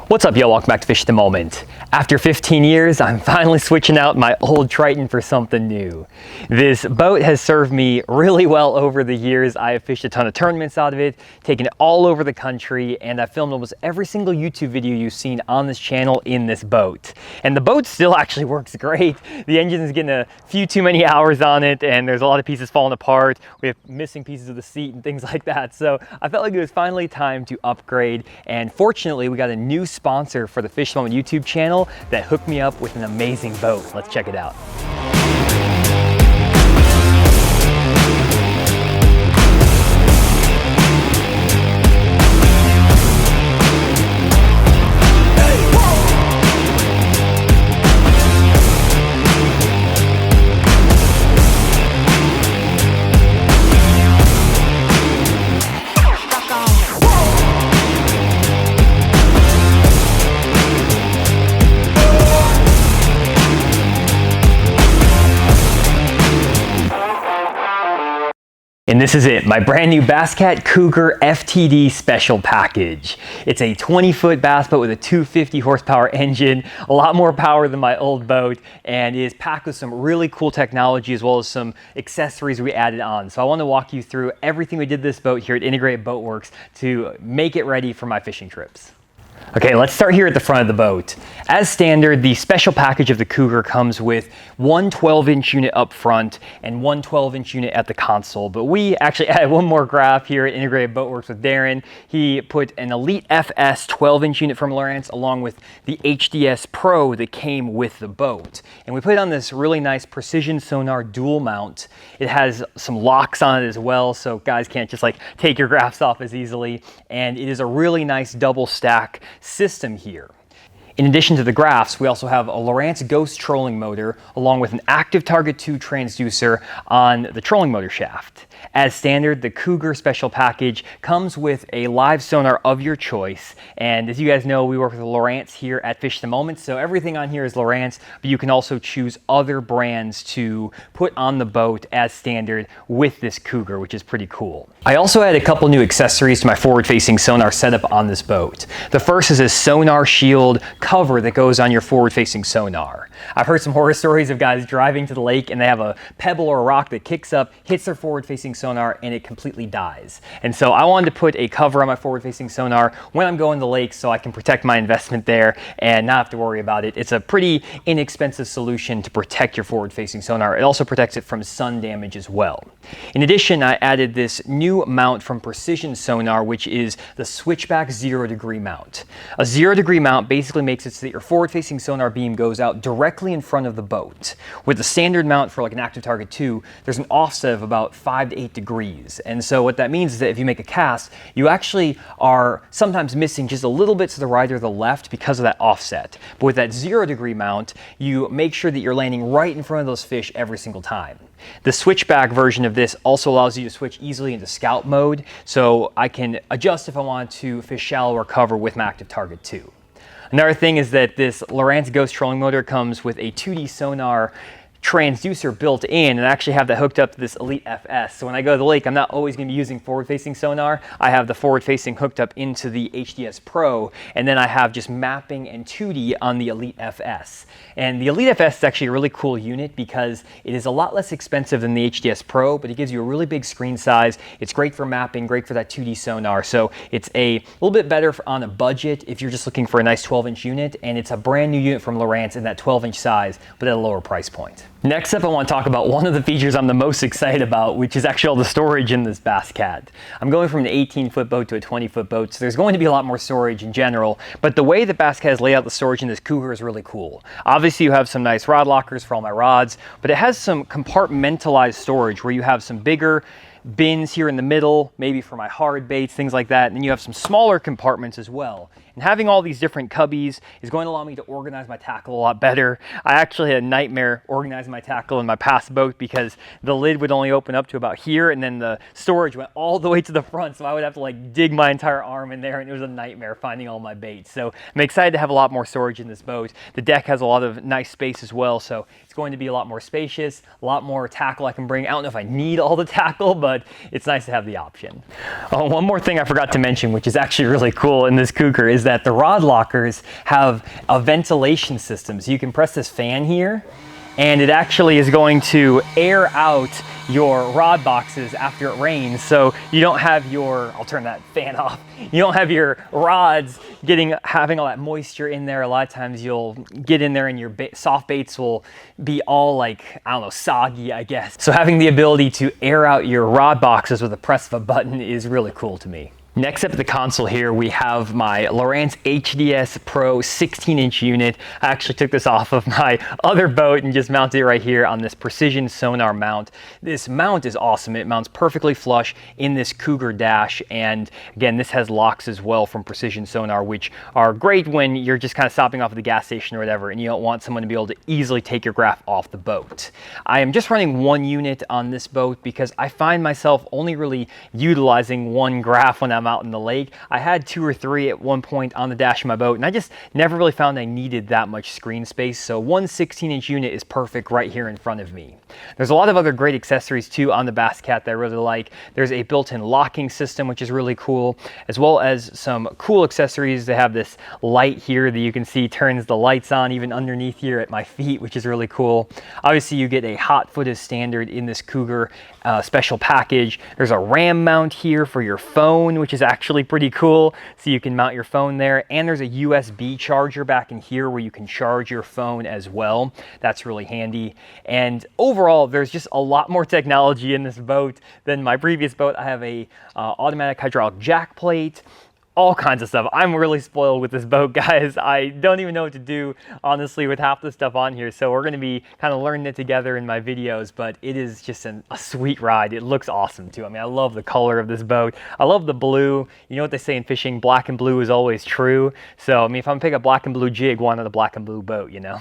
What's up, y'all? Welcome back to Fish at the Moment. After 15 years, I'm finally switching out my old Triton for something new. This boat has served me really well over the years. I have fished a ton of tournaments out of it, taken it all over the country, and I've filmed almost every single YouTube video you've seen on this channel in this boat. And the boat still actually works great. The engine is getting a few too many hours on it, and there's a lot of pieces falling apart. We have missing pieces of the seat and things like that. So I felt like it was finally time to upgrade, and fortunately, we got a new sponsor for the Fish at the Moment YouTube channel that hooked me up with an amazing boat. Let's check it out. And this is it, my brand new Basscat Cougar FTD special package. It's a 20-foot bass boat with a 250 horsepower engine, a lot more power than my old boat, and it is packed with some really cool technology as well as some accessories we added on. So I want to walk you through everything we did this boat here at Integrated Boat Works to make it ready for my fishing trips. Okay, let's start here at the front of the boat. As standard, the special package of the Cougar comes with one 12-inch unit up front and one 12-inch unit at the console, but we actually added one more graph here at Integrated Boat Works with Darren. He put an Elite FS 12-inch unit from Lowrance along with the HDS Pro that came with the boat. And we put it on this really nice precision sonar dual mount. It has some locks on it as well, so guys can't just like take your graphs off as easily. And it is a really nice double stack system here. In addition to the graphs, we also have a Lowrance Ghost trolling motor along with an Active Target 2 transducer on the trolling motor shaft. As standard, the Cougar special package comes with a live sonar of your choice, and as you guys know, we work with Lowrance here at Fish at the Moment, so everything on here is Lowrance, but you can also choose other brands to put on the boat as standard with this Cougar, which is pretty cool. I also added a couple new accessories to my forward-facing sonar setup on this boat. The first is a sonar shield cover that goes on your forward-facing sonar. I've heard some horror stories of guys driving to the lake and they have a pebble or a rock that kicks up, hits their forward-facing sonar, and it completely dies. And so I wanted to put a cover on my forward-facing sonar when I'm going to the lake so I can protect my investment there and not have to worry about it. It's a pretty inexpensive solution to protect your forward-facing sonar. It also protects it from sun damage as well. In addition, I added this new mount from Precision Sonar, which is the Switchback 0-degree mount. A 0-degree mount basically makes it so that your forward-facing sonar beam goes out directly in front of the boat. With the standard mount for like an Active Target 2, there's an offset of about 5 to 8 degrees. And so what that means is that if you make a cast, you actually are sometimes missing just a little bit to the right or the left because of that offset. But with that 0-degree mount, you make sure that you're landing right in front of those fish every single time. The switchback version of this also allows you to switch easily into scout mode, so I can adjust if I want to fish shallow or cover with my Active Target 2. Another thing is that this Lowrance Ghost trolling motor comes with a 2D sonar transducer built in, and I actually have that hooked up to this Elite FS. So when I go to the lake, I'm not always going to be using forward-facing sonar. I have the forward-facing hooked up into the HDS Pro, and then I have just mapping and 2D on the Elite FS. And the Elite FS is actually a really cool unit because it is a lot less expensive than the HDS Pro, but it gives you a really big screen size. It's great for mapping, great for that 2D sonar. So it's a little bit better on a budget if you're just looking for a nice 12-inch unit, and it's a brand new unit from Lowrance in that 12-inch size, but at a lower price point. Next up, I want to talk about one of the features I'm the most excited about, which is actually all the storage in this Basscat. I'm going from an 18-foot boat to a 20-foot boat, so there's going to be a lot more storage in general, but the way the Basscat has laid out the storage in this Cougar is really cool. Obviously, you have some nice rod lockers for all my rods, but it has some compartmentalized storage where you have some bigger bins here in the middle, maybe for my hard baits, things like that, and then you have some smaller compartments as well. And having all these different cubbies is going to allow me to organize my tackle a lot better. I actually had a nightmare organizing my tackle in my past boat because the lid would only open up to about here, and then the storage went all the way to the front, so I would have to like dig my entire arm in there, and it was a nightmare finding all my baits. So I'm excited to have a lot more storage in this boat. The deck has a lot of nice space as well, so it's going to be a lot more spacious, a lot more tackle I can bring. I don't know if I need all the tackle, but but it's nice to have the option. Oh, one more thing I forgot to mention, which is actually really cool in this Cougar, is that the rod lockers have a ventilation system. So you can press this fan here, and it actually is going to air out your rod boxes after it rains, so you don't have your, I'll turn that fan off, you don't have your rods having all that moisture in there. A lot of times you'll get in there and your soft baits will be all like, I don't know, soggy, I guess. So having the ability to air out your rod boxes with a press of a button is really cool to me. Next up at the console here, we have my Lowrance HDS Pro 16-inch unit. I actually took this off of my other boat and just mounted it right here on this precision Sonar mount. This mount is awesome. It mounts perfectly flush in this Cougar dash, and again, this has locks as well from Precision Sonar, which are great when you're just kind of stopping off at the gas station or whatever and you don't want someone to be able to easily take your graph off the boat. I am just running one unit on this boat because I find myself only really utilizing one graph when I'm out in the lake. I had 2 or 3 at one point on the dash of my boat, and I just never really found I needed that much screen space, so one 16-inch unit is perfect right here in front of me. There's a lot of other great accessories too on the Bass Cat that I really like. There's a built-in locking system, which is really cool, as well as some cool accessories. They have this light here that you can see turns the lights on even underneath here at my feet, which is really cool. Obviously, you get a hot foot as standard in this Cougar special package. There's a RAM mount here for your phone, which is actually pretty cool, so you can mount your phone there, and there's a USB charger back in here where you can charge your phone as well. That's really handy. And overall, there's just a lot more technology in this boat than my previous boat. I have a automatic hydraulic jack plate, all kinds of stuff. I'm really spoiled with this boat, guys. I don't even know what to do, honestly, with half the stuff on here. So we're gonna be kind of learning it together in my videos, but it is just a sweet ride. It looks awesome too. I mean, I love the color of this boat. I love the blue. You know what they say in fishing, black and blue is always true. So, I mean, if I'm gonna pick a black and blue jig, why not a black and blue boat, you know?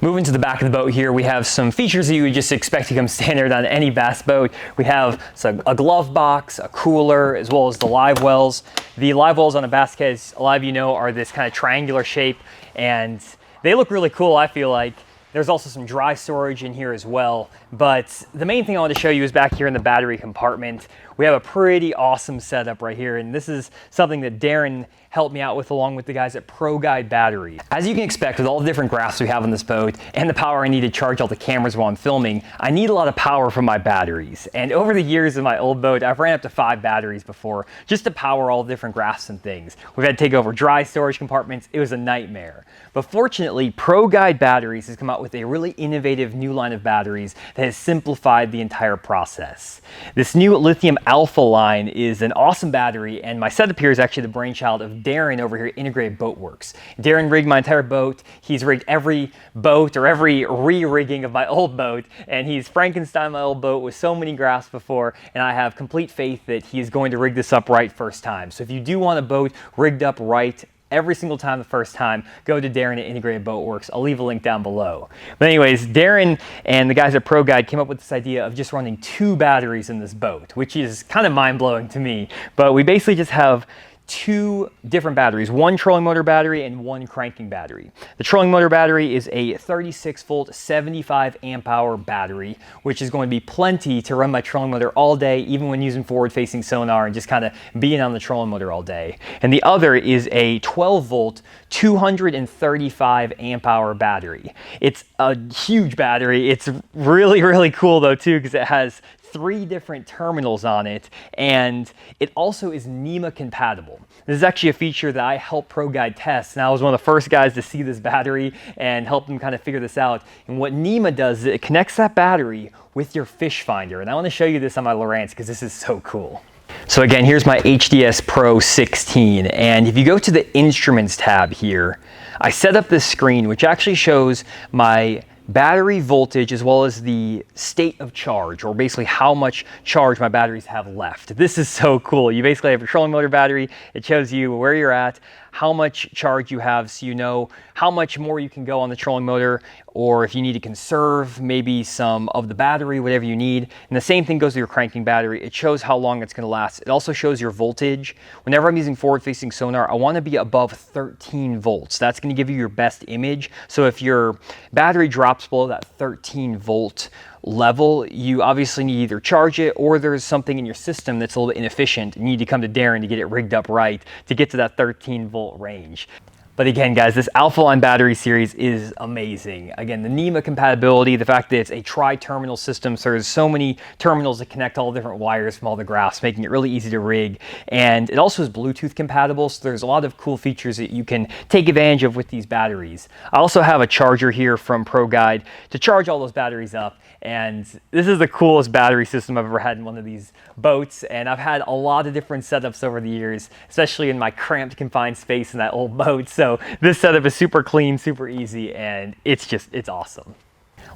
Moving to the back of the boat here, we have some features that you would just expect to come standard on any bass boat. We have a glove box, a cooler, as well as the live wells. The live wells on a Bass Cat, as a lot of you know, are this kind of triangular shape, and they look really cool, I feel like. There's also some dry storage in here as well, but the main thing I want to show you is back here in the battery compartment. We have a pretty awesome setup right here, and this is something that Darren helped me out with along with the guys at Pro Guide Batteries. As you can expect, with all the different graphs we have on this boat and the power I need to charge all the cameras while I'm filming, I need a lot of power from my batteries. And over the years of my old boat, I've ran up to 5 batteries before just to power all the different graphs and things. We've had to take over dry storage compartments. It was a nightmare. But fortunately, Pro Guide Batteries has come out with a really innovative new line of batteries that has simplified the entire process. This new lithium alpha line is an awesome battery, and my setup here is actually the brainchild of Darren over here at Integrated Boat Works. Darren rigged my entire boat. He's rigged every boat or every re-rigging of my old boat, and he's Frankenstein my old boat with so many graphs before, and I have complete faith that he is going to rig this up right first time. So if you do want a boat rigged up right every single time the first time, go to Darren at Integrated Boat Works. I'll leave a link down below. But anyways, Darren and the guys at Pro Guide came up with this idea of just running 2 batteries in this boat, which is kind of mind-blowing to me. But we basically just have 2 different batteries, one trolling motor battery and one cranking battery. The trolling motor battery is a 36-volt, 75 amp hour battery, which is going to be plenty to run my trolling motor all day, even when using forward-facing sonar and just kind of being on the trolling motor all day. And the other is a 12-volt, 235 amp hour battery. It's a huge battery. It's really, really cool though too, because it has 3 different terminals on it, and it also is NEMA compatible. This is actually a feature that I helped Pro Guide test, and I was one of the first guys to see this battery and help them kind of figure this out. And what NEMA does is it connects that battery with your fish finder, and I want to show you this on my Lowrance because this is so cool. So again, here's my HDS Pro 16, and if you go to the Instruments tab here, I set up this screen which actually shows my battery voltage as well as the state of charge, or basically how much charge my batteries have left. This is so cool. You basically have a trolling motor battery. It shows you where you're at, how much charge you have, so you know how much more you can go on the trolling motor, or if you need to conserve maybe some of the battery, whatever you need. And the same thing goes to your cranking battery. It shows how long it's going to last. It also shows your voltage. Whenever I'm using forward-facing sonar, I want to be above 13 volts. That's going to give you your best image. So if your battery drops below that 13 volt level, you obviously need to either charge it or there's something in your system that's a little bit inefficient. You need to come to Darren to get it rigged up right to get to that 13-volt range. But again, guys, this Alpha Line battery series is amazing. Again, the NEMA compatibility, the fact that it's a tri-terminal system, so there's so many terminals that connect all the different wires from all the graphs, making it really easy to rig. And it also is Bluetooth compatible, so there's a lot of cool features that you can take advantage of with these batteries. I also have a charger here from ProGuide to charge all those batteries up. And this is the coolest battery system I've ever had in one of these boats. And I've had a lot of different setups over the years, especially in my cramped, confined space in that old boat. So this setup is super clean, super easy, and it's awesome.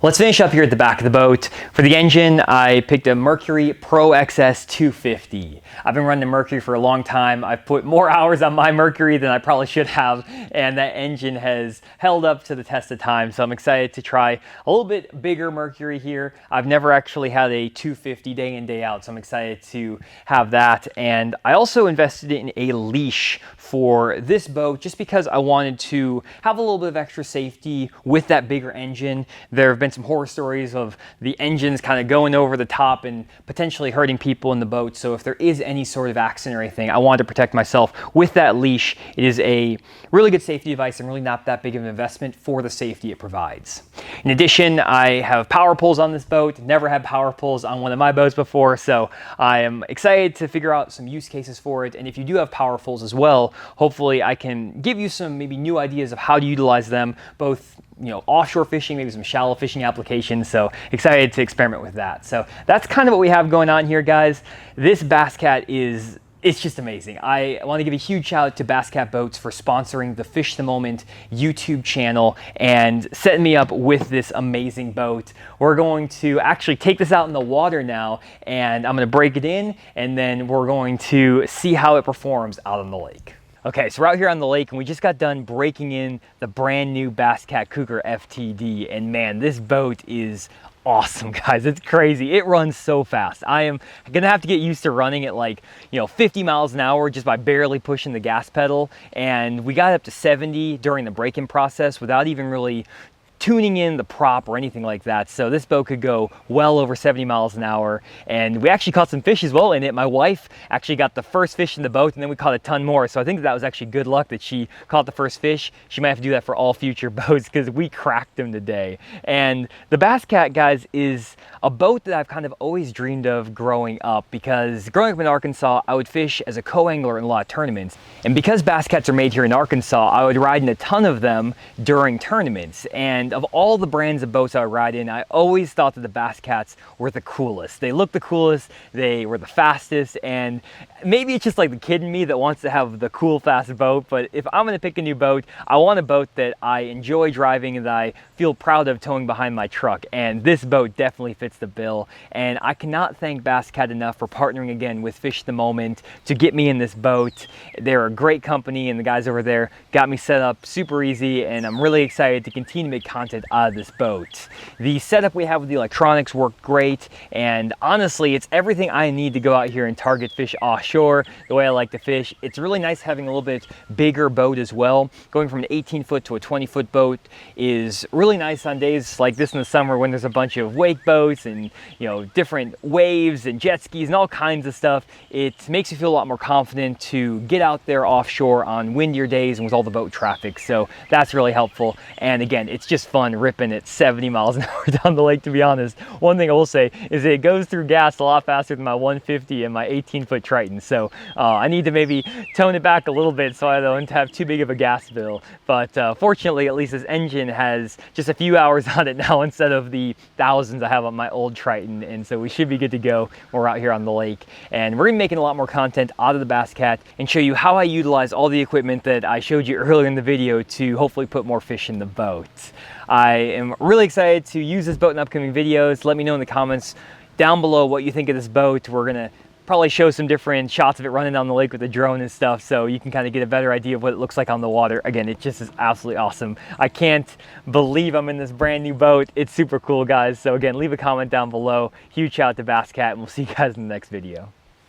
Let's finish up here at the back of the boat. For the engine, I picked a Mercury Pro XS 250. I've been running a Mercury for a long time. I've put more hours on my Mercury than I probably should have, and that engine has held up to the test of time. So I'm excited to try a little bit bigger Mercury here. I've never actually had a 250 day in, day out, so I'm excited to have that. And I also invested in a leash for this boat just because I wanted to have a little bit of extra safety with that bigger engine. There have been some horror stories of the engines kind of going over the top and potentially hurting people in the boat. So if there is any sort of accident or anything, I wanted to protect myself with that leash. It is a really good safety device and really not that big of an investment for the safety it provides. In addition, I have power poles on this boat. Never had power poles on one of my boats before, so I am excited to figure out some use cases for it. And if you do have power poles as well, hopefully I can give you some maybe new ideas of how to utilize them, both offshore fishing, maybe some shallow fishing applications. So excited to experiment with that. So that's kind of what we have going on here, guys. This Bass Cat it's just amazing. I want to give a huge shout out to Bass Cat Boats for sponsoring the Fish the Moment YouTube channel and setting me up with this amazing boat. We're going to actually take this out in the water now, and I'm going to break it in, and then we're going to see how it performs out on the lake. Okay, so we're out here on the lake and we just got done breaking in the brand new Bass Cat Cougar FTD, and man, this boat is awesome, guys. It's crazy. It runs so fast. I am gonna have to get used to running at 50 miles an hour just by barely pushing the gas pedal, and we got up to 70 during the break-in process without even really tuning in the prop or anything like that. So this boat could go well over 70 miles an hour, and we actually caught some fish as well in it. My wife actually got the first fish in the boat, and then we caught a ton more. So I think that was actually good luck that she caught the first fish. She might have to do that for all future boats because we cracked them today. And the Bass Cat, guys, is a boat that I've kind of always dreamed of growing up, because growing up in Arkansas, I would fish as a co-angler in a lot of tournaments. And because Bass Cats are made here in Arkansas, I would ride in a ton of them during tournaments. And of all the brands of boats I would ride in, I always thought that the Bass Cats were the coolest. They looked the coolest, they were the fastest, and maybe it's just like the kid in me that wants to have the cool, fast boat, but if I'm gonna pick a new boat, I want a boat that I enjoy driving and that I feel proud of towing behind my truck, and this boat definitely fits the bill. And I cannot thank Bass Cat enough for partnering again with Fish the Moment to get me in this boat. They're a great company, and the guys over there got me set up super easy, and I'm really excited to continue to make content out of this boat. The setup we have with the electronics worked great, and honestly, it's everything I need to go out here and target fish offshore the way I like to fish. It's really nice having a little bit bigger boat as well. Going from an 18-foot to a 20-foot boat is really nice on days like this in the summer when there's a bunch of wake boats and different waves and jet skis and all kinds of stuff. It makes you feel a lot more confident to get out there offshore on windier days and with all the boat traffic. So that's really helpful. And again, it's just fun ripping at 70 miles an hour down the lake, to be honest. One thing I will say is that it goes through gas a lot faster than my 150 and my 18-foot Triton. So I need to maybe tone it back a little bit so I don't have too big of a gas bill. But fortunately, at least this engine has just a few hours on it now instead of the thousands I have on my old Triton. And so we should be good to go when we're out here on the lake. And we're gonna be making a lot more content out of the Bass Cat and show you how I utilize all the equipment that I showed you earlier in the video to hopefully put more fish in the boat. I am really excited to use this boat in upcoming videos. Let me know in the comments down below what you think of this boat. We're gonna probably show some different shots of it running down the lake with the drone and stuff, so you can kind of get a better idea of what it looks like on the water. Again, it just is absolutely awesome. I can't believe I'm in this brand new boat. It's super cool, guys. So again, leave a comment down below. Huge shout out to Bass Cat, and we'll see you guys in the next video.